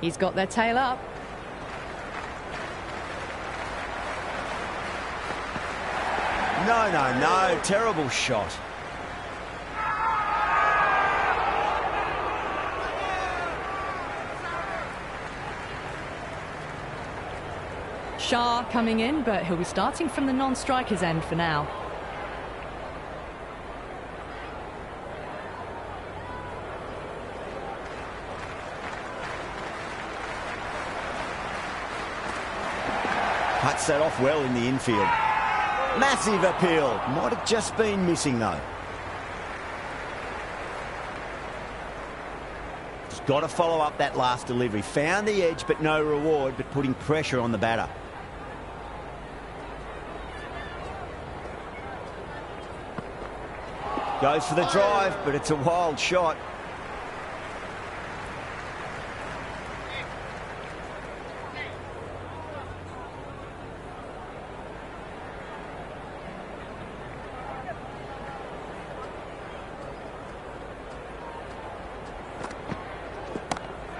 He's got their tail up. No, terrible shot. Shah coming in, but he'll be starting from the non-striker's end for now. Cuts that off well in the infield. Massive appeal. Might have just been missing, though. He's got to follow up that last delivery. Found the edge, but no reward, but putting pressure on the batter. Goes for the drive, but it's a wild shot.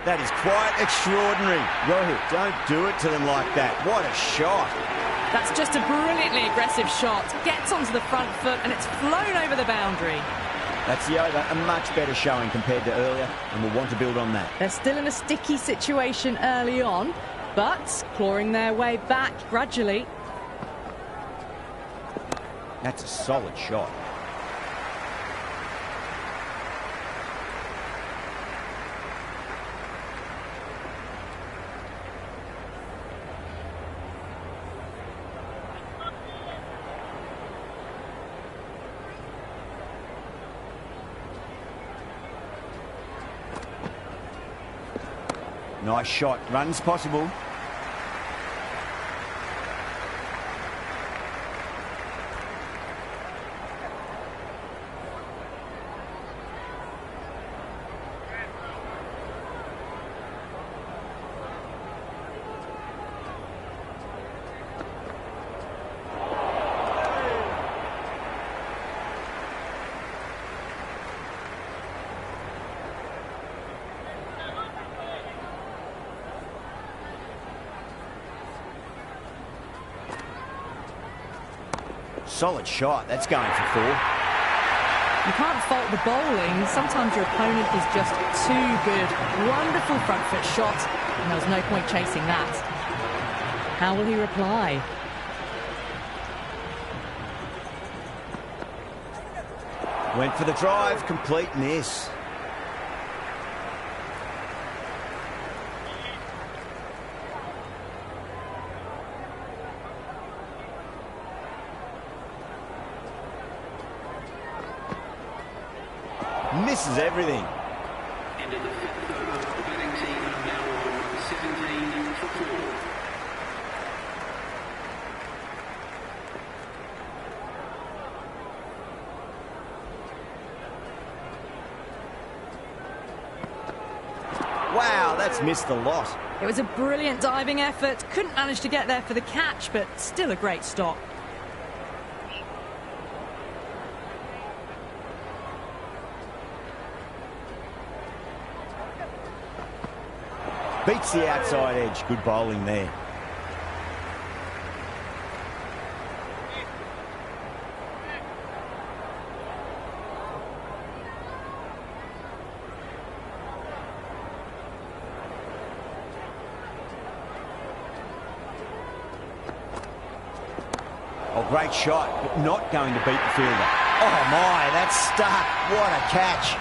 That is quite extraordinary. Rohit, don't do it to them like that. What a shot. That's just a brilliantly aggressive shot. Gets onto the front foot and it's flown over the boundary. That's the over. A much better showing compared to earlier, and we'll want to build on that. They're still in a sticky situation early on, but clawing their way back gradually. That's a solid shot. Nice shot. Runs possible. Solid shot. That's going for 4. You can't fault the bowling. Sometimes your opponent is just too good. Wonderful front foot shot, and there was no point chasing that. How will he reply? Went for the drive. Complete miss. Misses everything. End of the 5th over. The batting team are now on 17 for 4. Wow, that's missed a lot. It was a brilliant diving effort. Couldn't manage to get there for the catch, but still a great stop. Beats the outside edge. Good bowling there. Oh, great shot, but not going to beat the fielder. Oh my, that's stuck. What a catch.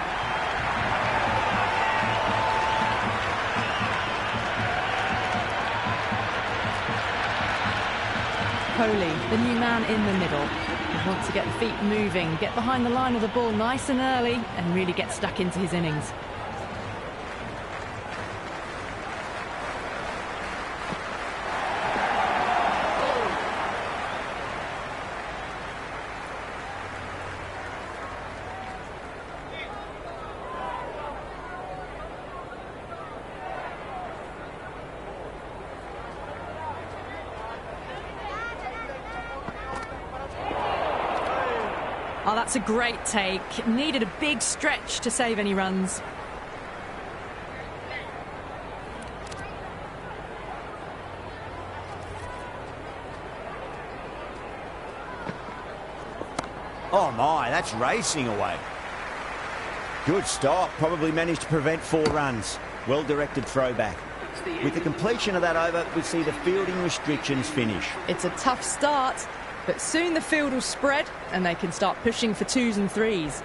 Kohli, the new man in the middle. He wants to get the feet moving, get behind the line of the ball nice and early, and really get stuck into his innings. Oh, that's a great take. Needed a big stretch to save any runs. Oh my, that's racing away. Good stop. Probably managed to prevent 4 runs. Well-directed throwback. With the completion of that over, we see the fielding restrictions finish. It's a tough start, but soon the field will spread and they can start pushing for 2s and 3s.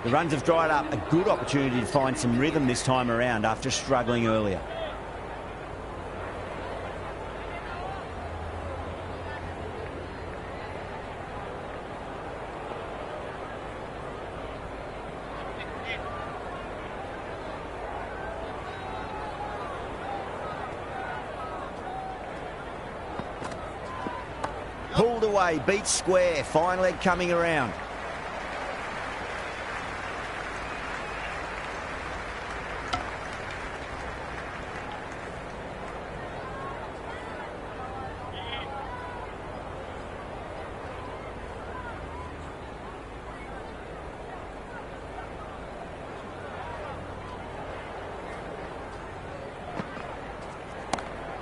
The runs have dried up. A good opportunity to find some rhythm this time around after struggling earlier. Pulled away, beat square, fine leg coming around.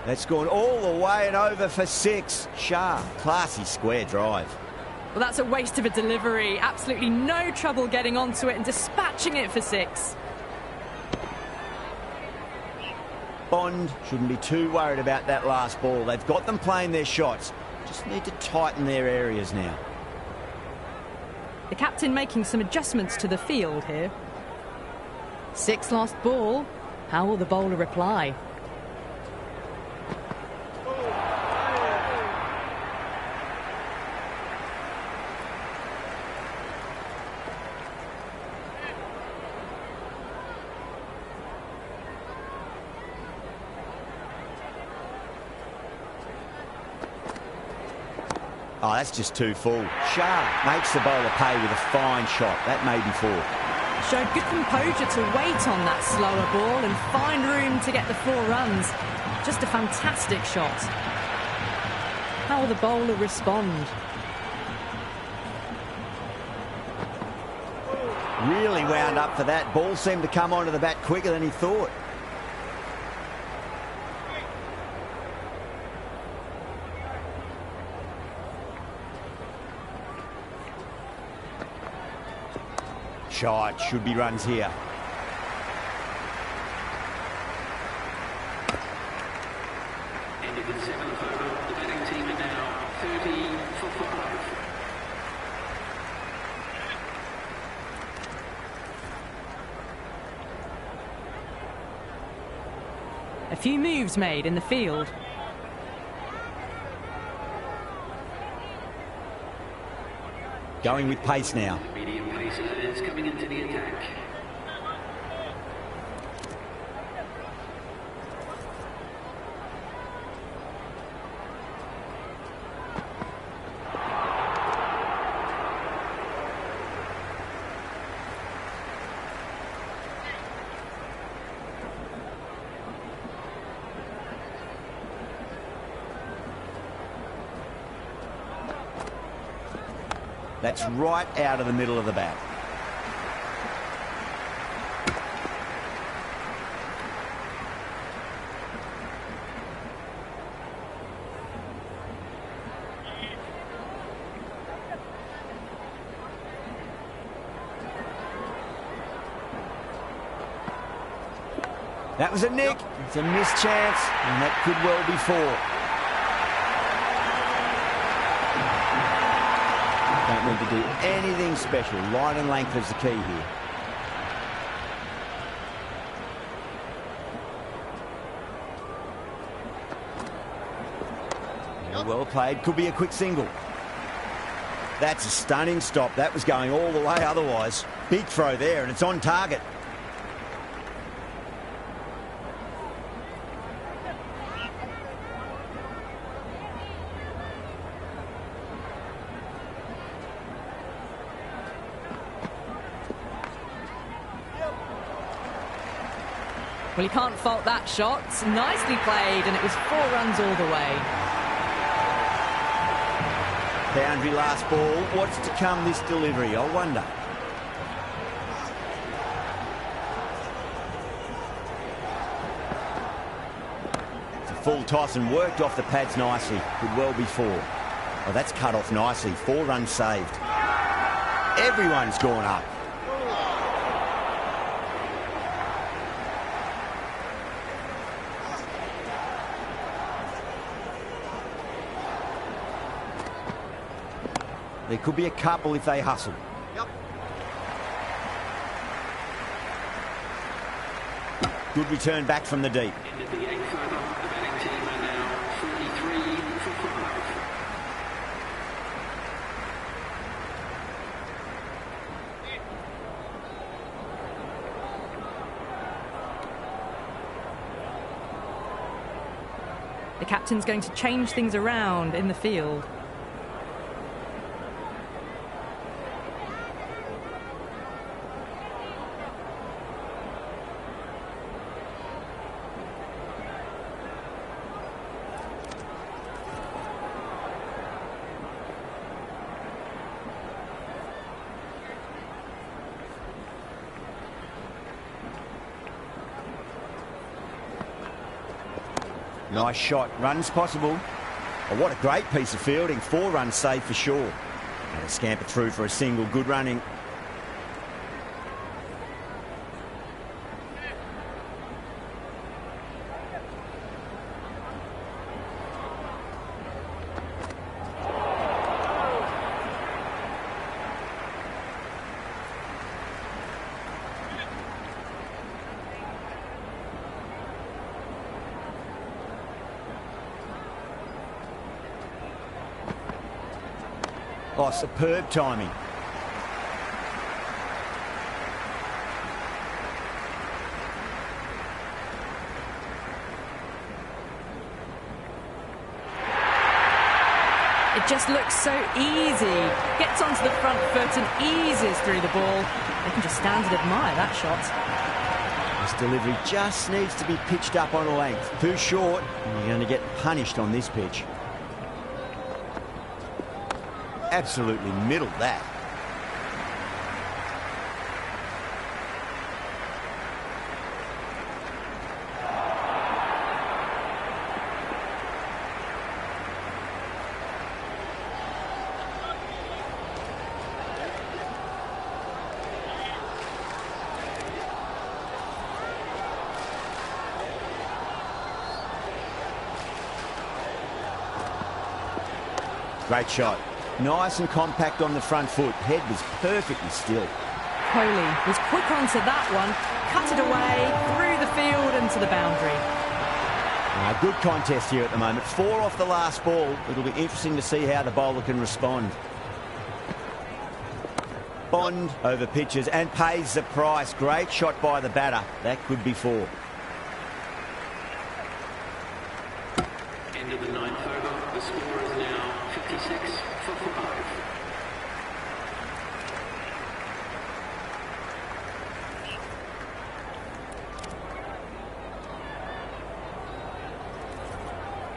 That's gone all the way and over for 6. Sharp, classy square drive. Well, that's a waste of a delivery. Absolutely no trouble getting onto it and dispatching it for 6. Bond shouldn't be too worried about that last ball. They've got them playing their shots. Just need to tighten their areas now. The captain making some adjustments to the field here. 6 last ball. How will the bowler reply? Oh, that's just too full. Sharp makes the bowler pay with a fine shot. That may be 4. Showed good composure to wait on that slower ball and find room to get the 4 runs. Just a fantastic shot. How will the bowler respond? Really wound up for that. Ball seemed to come onto the bat quicker than he thought. Shot, should be runs here. Ended the 7th over. The batting team are now 30 for 5. A few moves made in the field. Going with pace now. Medium pacers coming into the attack. That's right out of the middle of the bat. That was a nick. It's a missed chance, and that could well be 4. Don't need to do anything special. Line and length is the key here. Well played. Could be a quick single. That's a stunning stop. That was going all the way otherwise. Big throw there, and it's on target. Well, you can't fault that shot. Nicely played, and it was 4 runs all the way. Boundary last ball. What's to come this delivery? I wonder. It's a full toss and worked off the pads nicely. Could well be 4. Oh, that's cut off nicely. 4 runs saved. Everyone's gone up. There could be a couple if they hustle. Yep. Good return back from the deep. Into the 8th over. The batting team are now 43 for 5. The captain's going to change things around in the field. Nice shot. Runs possible. Oh, what a great piece of fielding. 4 runs saved for sure. And a scamper through for a single. Good running. Oh, superb timing. It just looks so easy. Gets onto the front foot and eases through the ball. They can just stand and admire that shot. This delivery just needs to be pitched up on a length. Too short, and you're going to get punished on this pitch. Absolutely middled that. Great shot. Nice and compact on the front foot. Head was perfectly still. Kohli was quick onto that one, cut it away, through the field and to the boundary. Good contest here at the moment. 4 off the last ball. It'll be interesting to see how the bowler can respond. Bond over pitches and pays the price. Great shot by the batter. That could be 4. End of the 9th over. The score is now 56 for 5.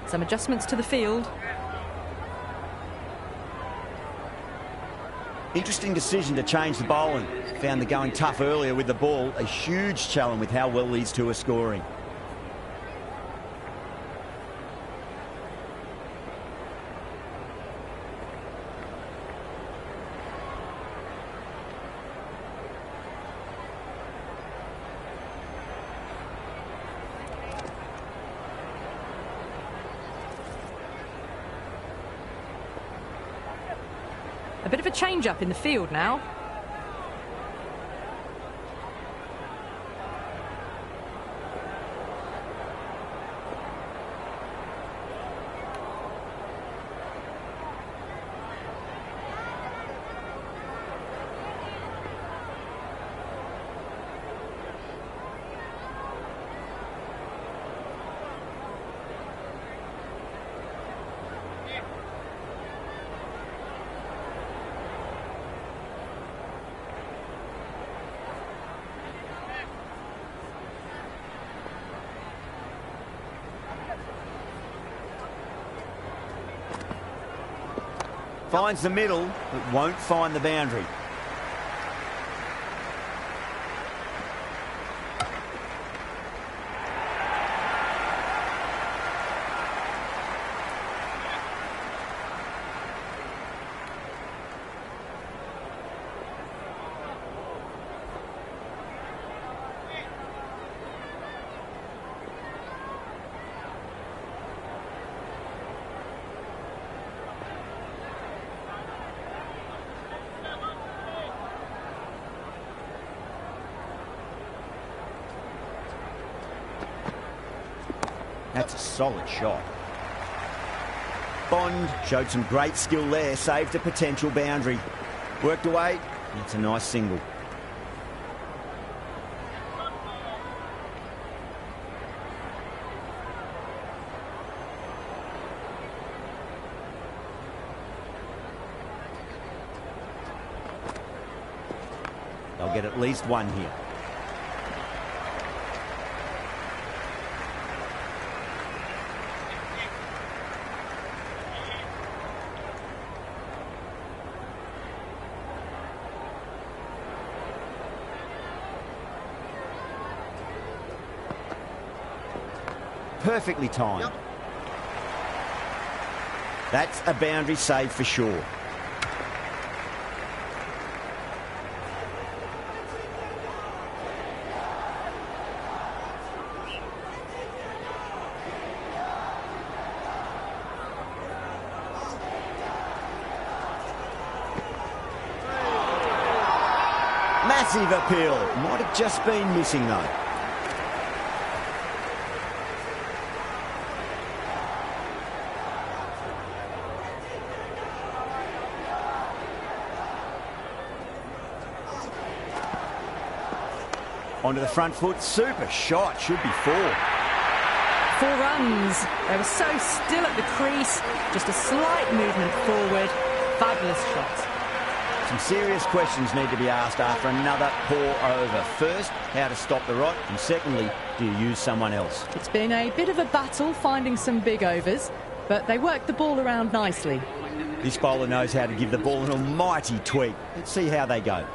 Some adjustments to the field. Interesting decision to change the bowling. Found the going tough earlier with the ball. A huge challenge with how well these two are scoring. A bit of a change-up in the field now. Finds the middle, but won't find the boundary. That's a solid shot. Bond showed some great skill there, saved a potential boundary. Worked away, and it's a nice single. They'll get at least one here. Perfectly timed. That's a boundary save for sure. Massive appeal. Might have just been missing though. Onto the front foot, super shot, should be 4. 4 runs. They were so still at the crease, just a slight movement forward. Fabulous shot. Some serious questions need to be asked after another poor over. First, how to stop the rot, and secondly, do you use someone else? It's been a bit of a battle finding some big overs, but they worked the ball around nicely. This bowler knows how to give the ball an almighty tweak. Let's see how they go.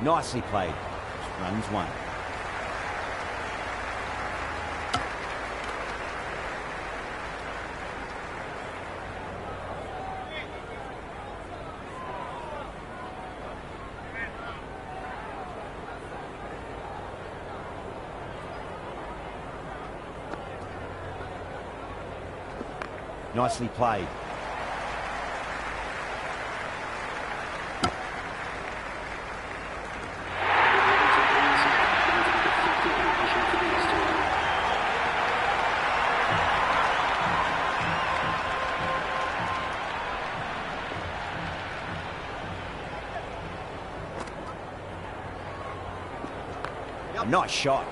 Nicely played. Runs 1. Nicely played. A nice shot.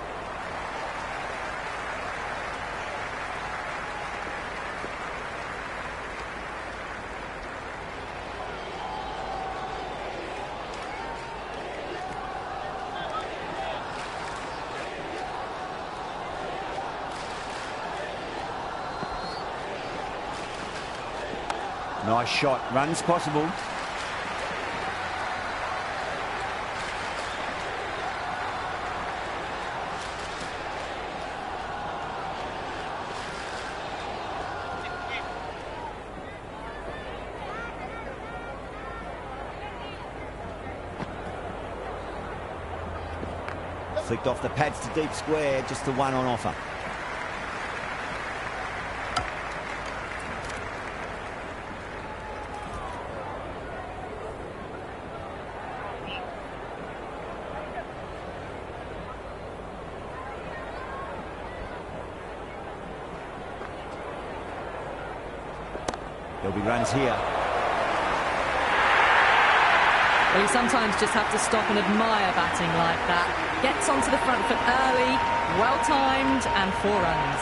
Nice shot. Runs possible. Flicked off the pads to deep square, just the one on offer. There'll be runs here. Well, you sometimes just have to stop and admire batting like that. Gets onto the front foot early, well-timed, and 4 runs.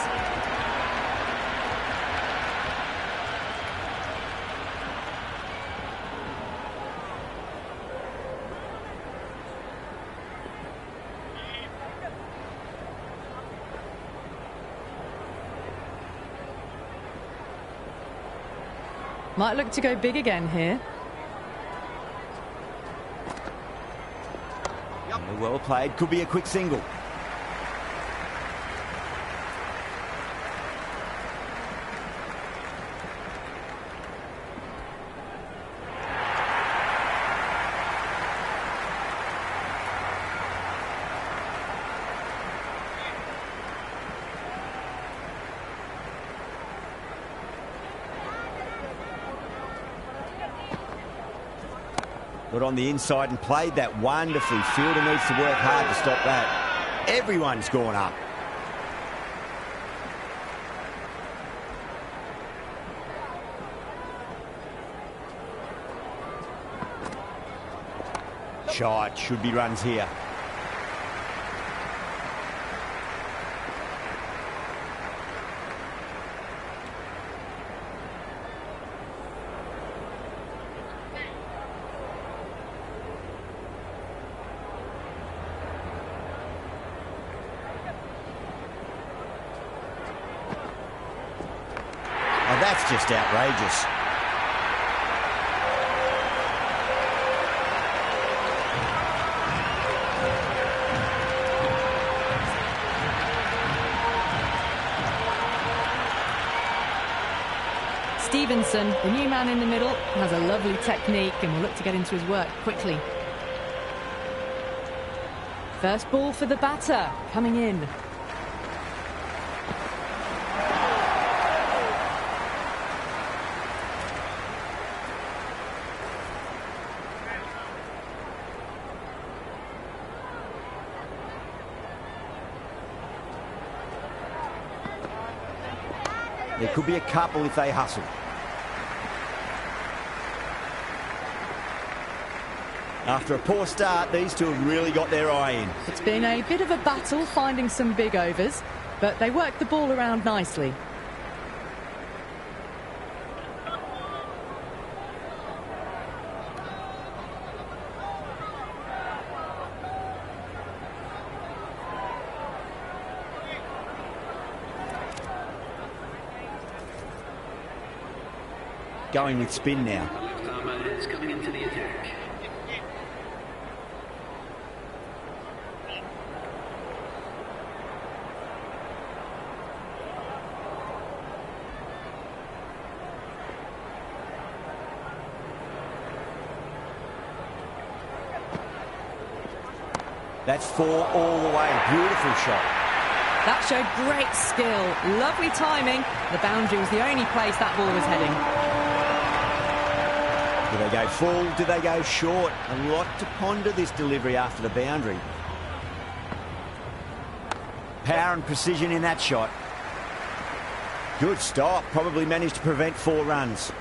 Might look to go big again here. Well played, could be a quick single. Got on the inside and played that wonderfully. Fielder needs to work hard to stop that. Everyone's gone up. Shot, should be runs here. That's just outrageous. Stevenson, the new man in the middle, has a lovely technique and will look to get into his work quickly. First ball for the batter, coming in. There could be a couple if they hustle. After a poor start, these two have really got their eye in. It's been a bit of a battle finding some big overs, but they worked the ball around nicely. Going with spin now. Left-arm is coming into the attack. That's 4 all the way. Beautiful shot. That showed great skill. Lovely timing. The boundary was the only place that ball was heading. Do they go full? Do they go short? A lot to ponder this delivery after the boundary. Power and precision in that shot. Good stop. Probably managed to prevent 4 runs.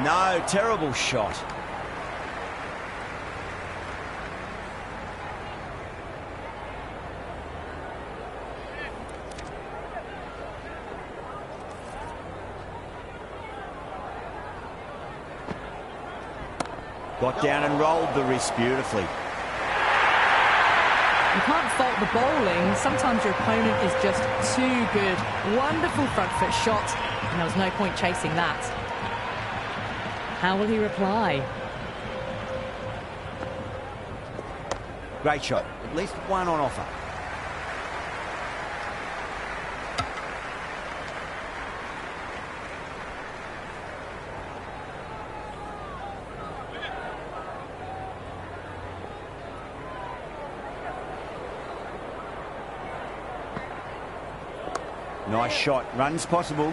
No, terrible shot. Got down and rolled the wrist beautifully. You can't fault the bowling. Sometimes your opponent is just too good. Wonderful front foot shot, and there was no point chasing that. How will he reply? Great shot. At least one on offer. Nice shot. Runs possible.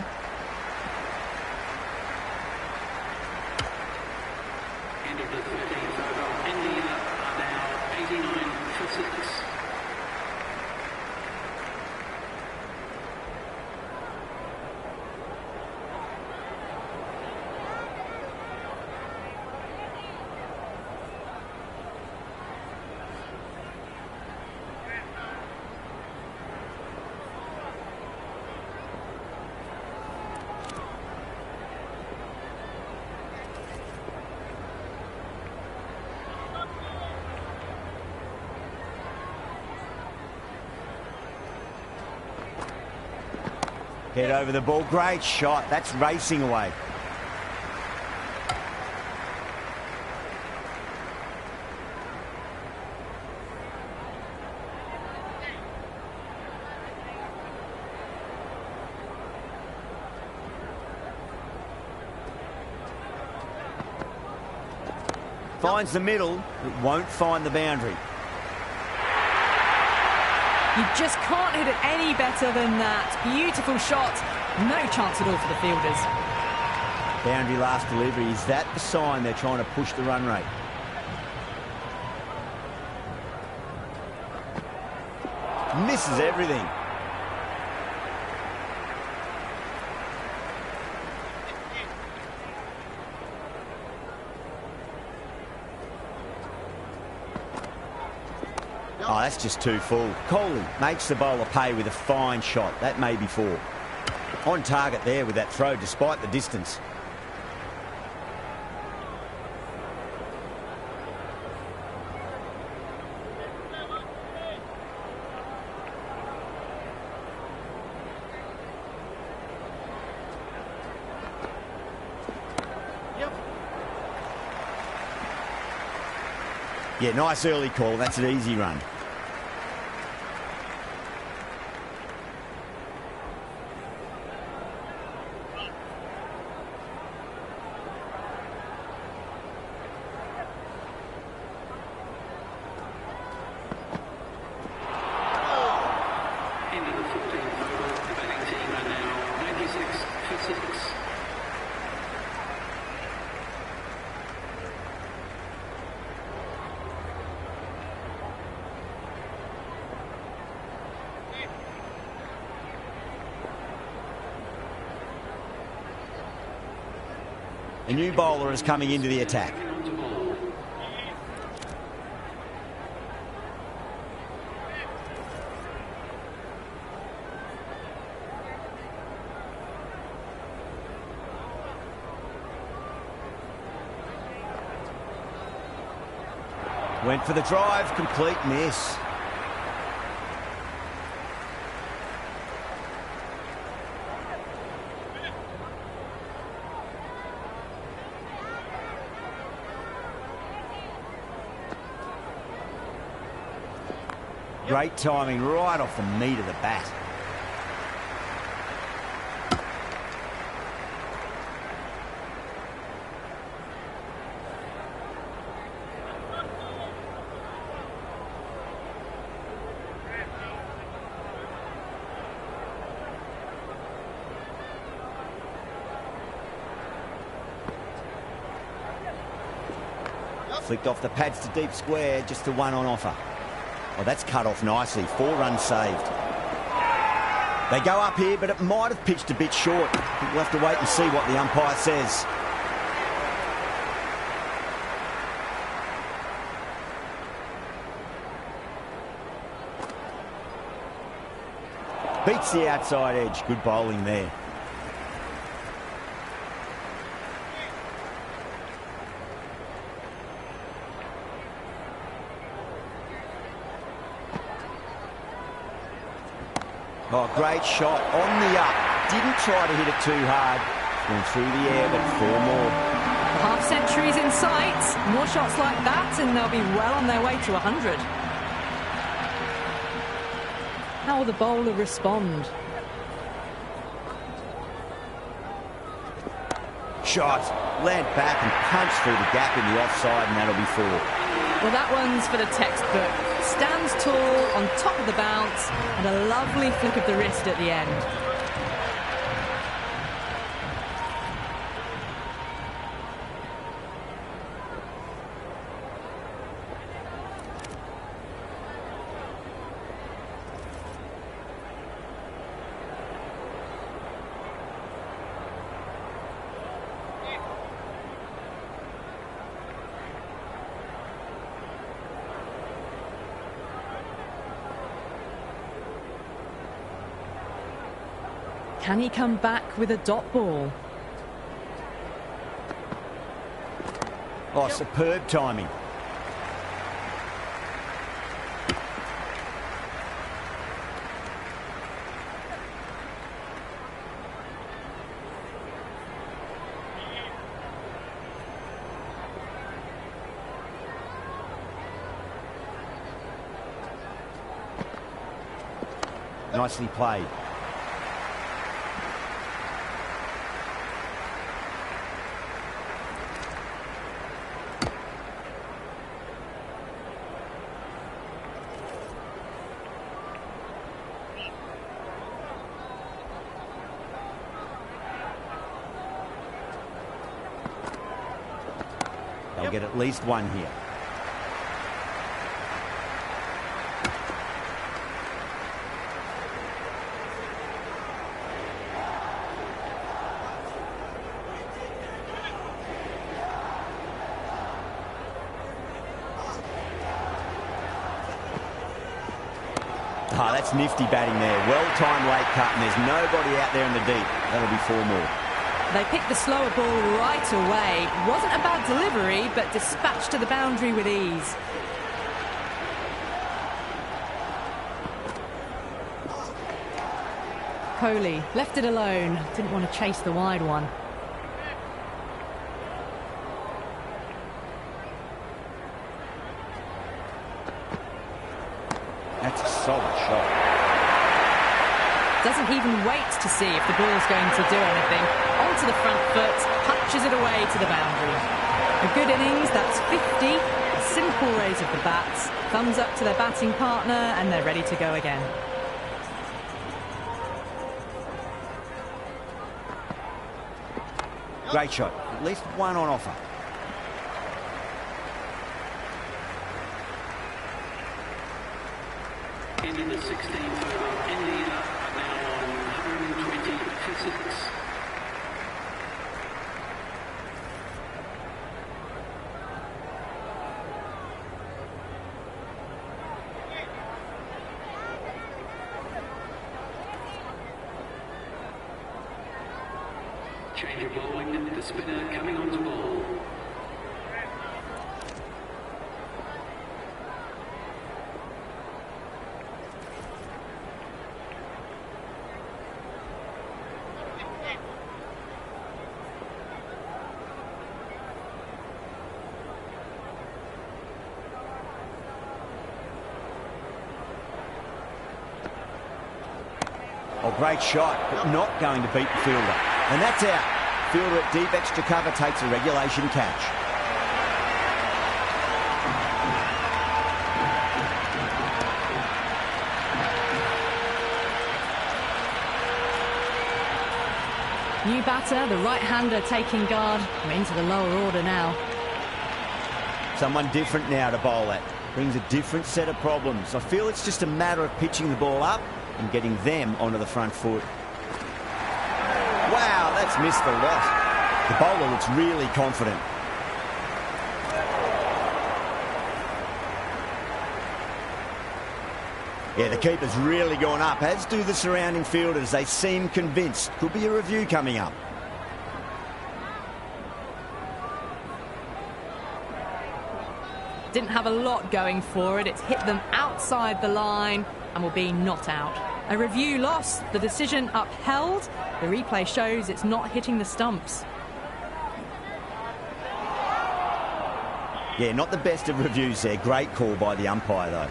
Head over the ball. Great shot. That's racing away. Finds the middle, but won't find the boundary. You just can't hit it any better than that. Beautiful shot. No chance at all for the fielders. Boundary last delivery. Is that the sign they're trying to push the run rate? Misses everything. Oh, that's just too full. Coley makes the bowler pay with a fine shot. That may be four. On target there with that throw, despite the distance. Yeah, nice early call. That's an easy run. Into the 14th over. The batting team are now 96 for 6. A new bowler is coming into the attack. Went for the drive, complete miss. Great timing right off the meat of the bat. Flicked off the pads to deep square, just the one on offer. Oh, that's cut off nicely. 4 runs saved. They go up here, but it might have pitched a bit short. We'll have to wait and see what the umpire says. Beats the outside edge. Good bowling there. Oh, great shot on the up. Didn't try to hit it too hard. Went through the air, but 4 more. Half centuries in sight. More shots like that, and they'll be well on their way to 100. How will the bowler respond? Shot. Land back and punch through the gap in the offside, and that'll be 4. Well, that one's for the textbook. Stands tall on top of the bounce, and a lovely flick of the wrist at the end. Can he come back with a dot ball? Oh, superb timing. Nicely played. They'll get at least one here. Oh, that's nifty batting there. Well-timed late cut, and there's nobody out there in the deep. That'll be 4 more. They picked the slower ball right away. Wasn't a bad delivery, but dispatched to the boundary with ease. Kohli left it alone. Didn't want to chase the wide one. That's a solid shot. Doesn't even wait to see if the ball's going to do anything. Onto the front foot, punches it away to the boundary. A good innings, that's 50. A simple raise of the bats. Thumbs up to their batting partner, and they're ready to go again. Great shot. At least one on offer. Ending the 16th over. India are now on 120 for 6. Change of bowling, the spinner coming onto ball. Oh, great shot, but not going to beat the fielder. And that's out. Fielder at deep extra cover takes a regulation catch. New batter, the right-hander taking guard. We're into the lower order now. Someone different now to bowl at. Brings a different set of problems. I feel it's just a matter of pitching the ball up and getting them onto the front foot. Wow, that's missed the lot. The bowler looks really confident. Yeah, the keeper's really gone up, as do the surrounding fielders. They seem convinced. Could be a review coming up. Didn't have a lot going for it. It's hit them outside the line and will be not out. A review lost, the decision upheld. The replay shows it's not hitting the stumps. Yeah, not the best of reviews there. Great call by the umpire, though.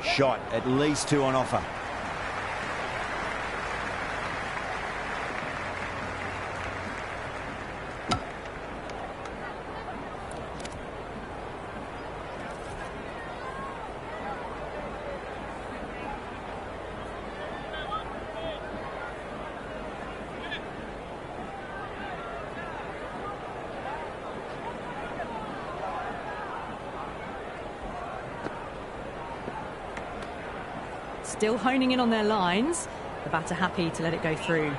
Shot, at least 2 on offer. Still honing in on their lines. The batter happy to let it go through.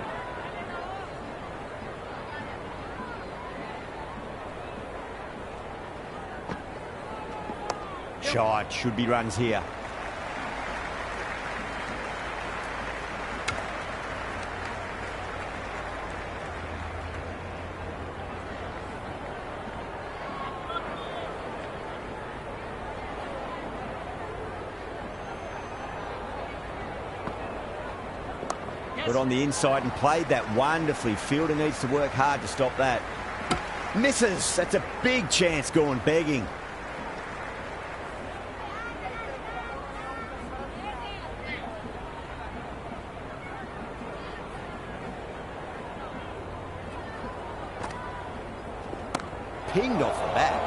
Shot, should be runs here. Got on the inside and played that wonderfully. Fielder needs to work hard to stop that. Misses. That's a big chance going begging. Pinged off the bat.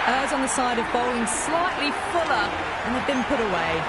Errs on the side of bowling slightly fuller, and they've been put away.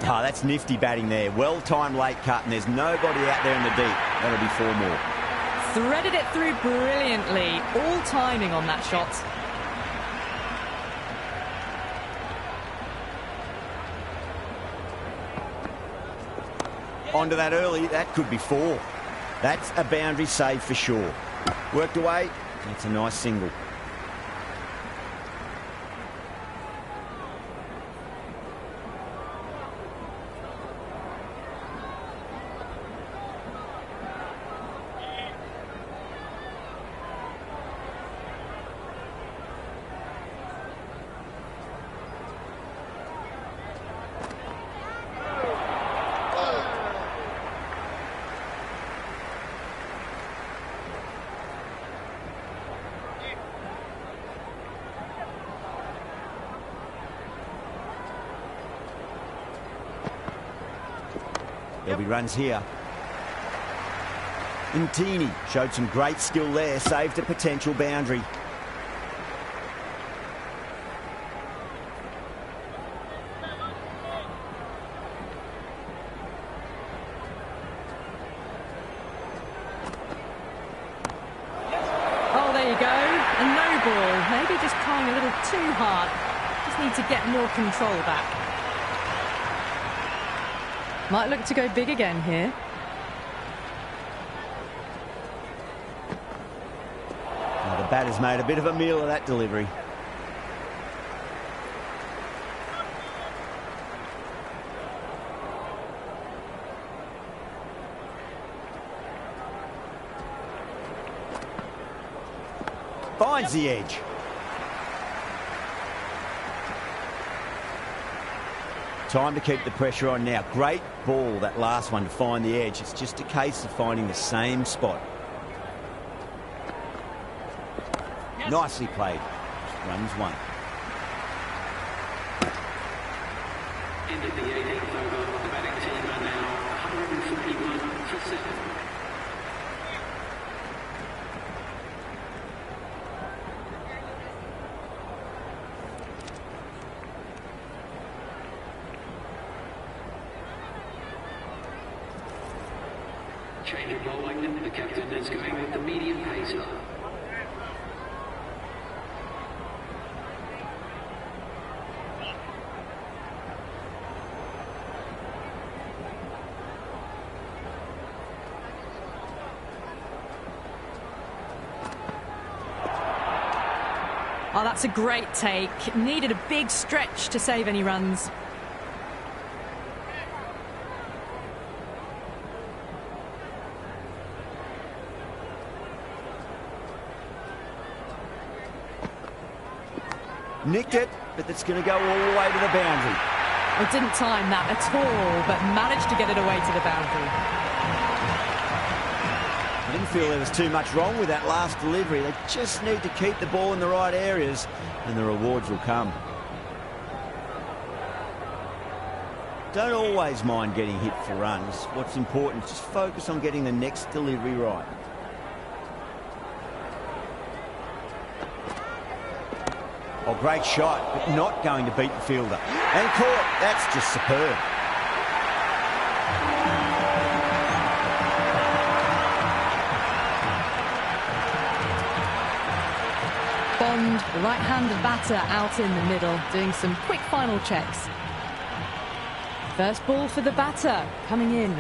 Oh, that's nifty batting there. Well-timed late cut, and there's nobody out there in the deep. That'll be 4 more. Threaded it through brilliantly. All timing on that shot. Onto that early. That could be 4. That's a boundary save for sure. Worked away. That's a nice single. There'll be runs here. Intini showed some great skill there, saved a potential boundary. Oh, there you go. A no ball. Maybe just trying a little too hard. Just need to get more control back. Might look to go big again here. Well, the batter's made a bit of a meal of that delivery. Finds the edge. Time to keep the pressure on now. Great ball, that last one, to find the edge. It's just a case of finding the same spot. Yes. Nicely played. Runs 1. Into the 18th over. The batting team are now 141 for 7. Change of bowling. The captain is going with the medium pacer. Oh, that's a great take. Needed a big stretch to save any runs. Nicked it, but it's going to go all the way to the boundary. It didn't time that at all, but managed to get it away to the boundary. I didn't feel there was too much wrong with that last delivery. They just need to keep the ball in the right areas, and the rewards will come. Don't always mind getting hit for runs. What's important is just focus on getting the next delivery right. Oh, great shot, but not going to beat the fielder. And caught. That's just superb. Bond, the right-handed batter, out in the middle, doing some quick final checks. First ball for the batter, coming in.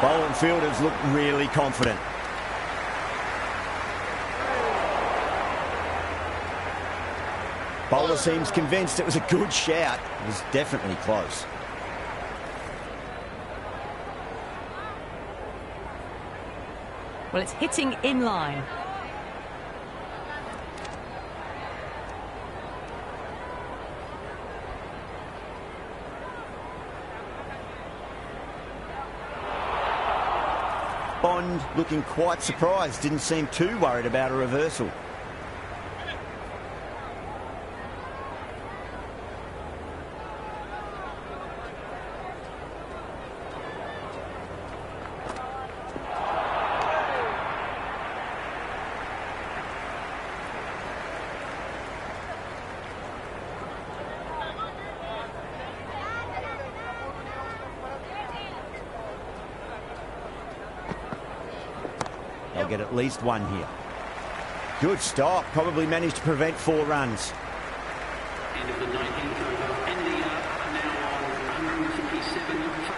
Bowler and fielders look really confident. Bowler seems convinced it was a good shout. It was definitely close. Well, it's hitting in line. Bond looking quite surprised, didn't seem too worried about a reversal. They'll get at least one here. Good stop. Probably managed to prevent 4 runs. End of the 19th over. India now on 157 for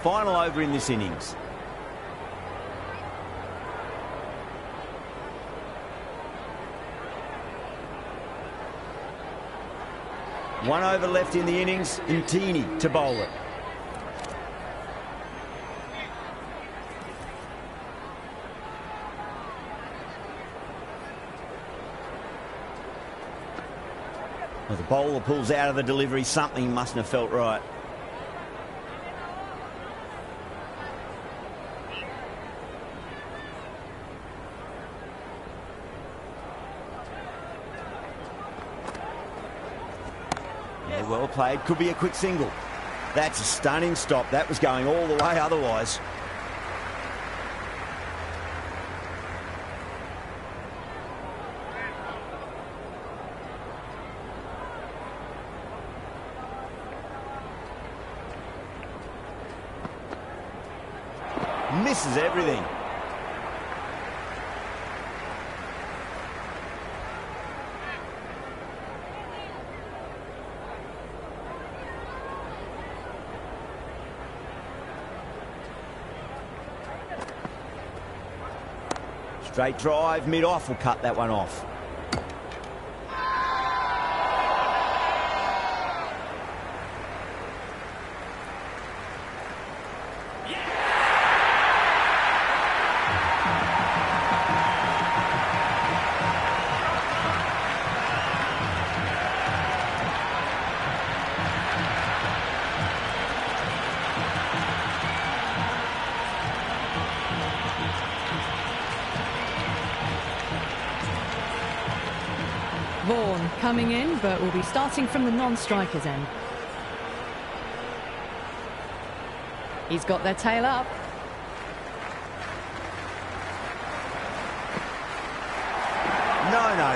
8. Final over in this innings. One over left in the innings. Ntini to bowl it. Well, the bowler pulls out of the delivery. Something mustn't have felt right. Yeah, well played. Could be a quick single. That's a stunning stop. That was going all the way otherwise. Misses everything. Straight drive, mid-off will cut that one off. Vaughan coming in, but will be starting from the non-strikers end. He's got their tail up.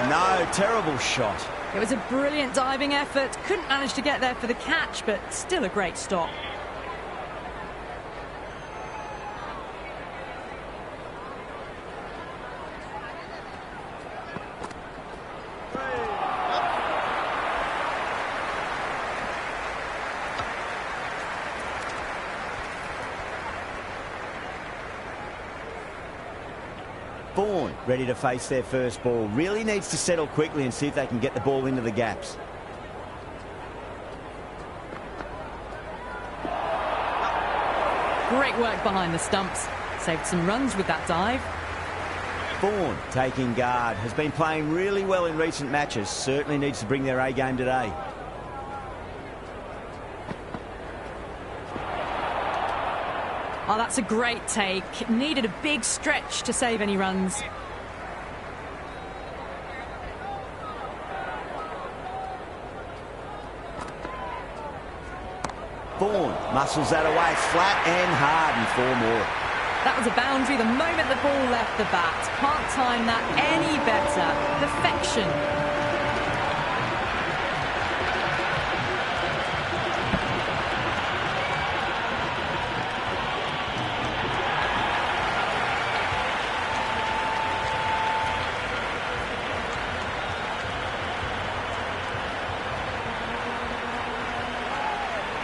No, terrible shot. It was a brilliant diving effort. Couldn't manage to get there for the catch, but still a great stop. Vaughan ready to face their first ball. Really needs to settle quickly and see if they can get the ball into the gaps. Great work behind the stumps. Saved some runs with that dive. Vaughan taking guard. Has been playing really well in recent matches. Certainly needs to bring their A game today. Oh, that's a great take. Needed a big stretch to save any runs. Vaughan muscles that away flat and hard and 4 more. That was a boundary the moment the ball left the bat. Can't time that any better. Perfection.